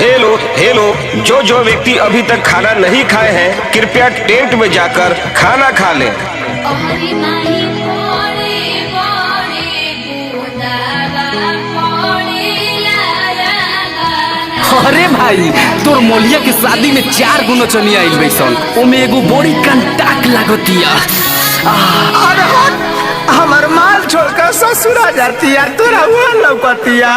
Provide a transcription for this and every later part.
Hello hello, जो व्यक्ति अभी तक खाना नहीं खाए हैं कृपया टेंट में जाकर खाना खा लें। अरे भाई, तोर मोलिया के शादी में 4 गुना चनिया आइल बैसन, ओमे एगो बड़ी कंटाक लागतिया। अरे हमर माल छोड़कर ससुर आ जाती है, तोरा वो लौकतिया।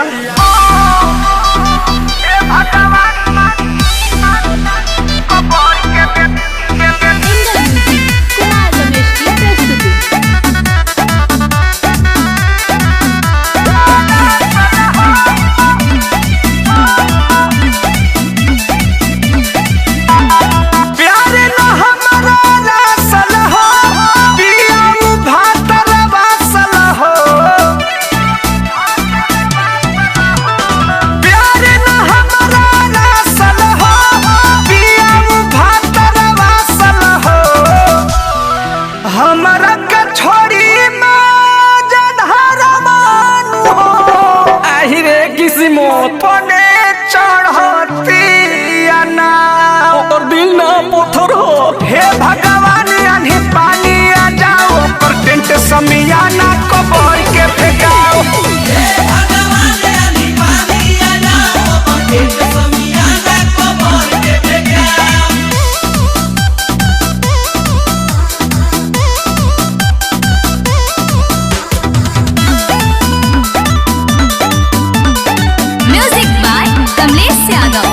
समियाना को बोल के फेंकाओ, म्यूजिक बाय कमलेश यादव।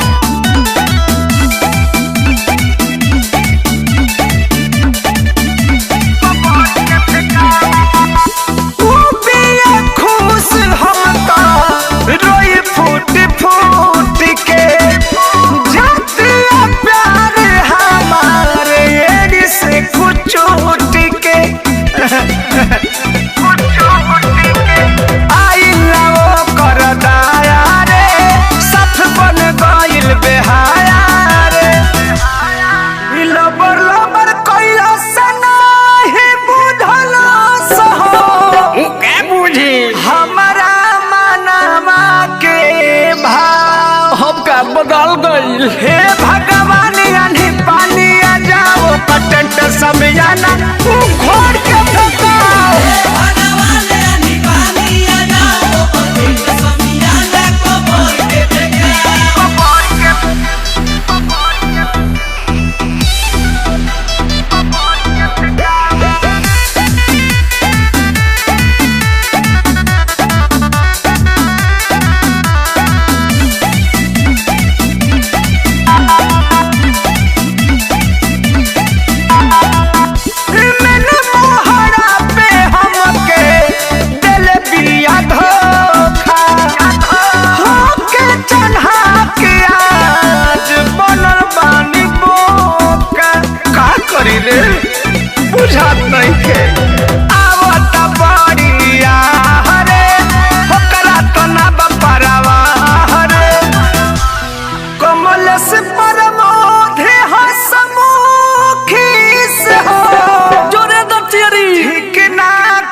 बदल गई। हे भगवान यानी पानी आ जाओ, टेंट समियाना घोड़ के फेंकाओ। बुझात नहीं के आवत बढ़िया हरे होकरा तो ना बपरवा हरे कमल से परमोधे हसमुखी से हो जोरे दतियरी ठीक ना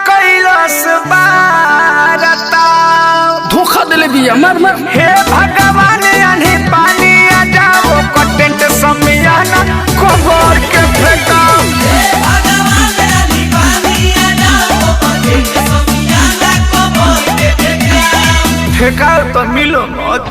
कैलस बारता धोखा देले बिया मार मार। हे भगवान यानी पानी आ जाओ, टेंट समियाना कोबर के फेंकाओ। फेंकाओ तो मिलो मत।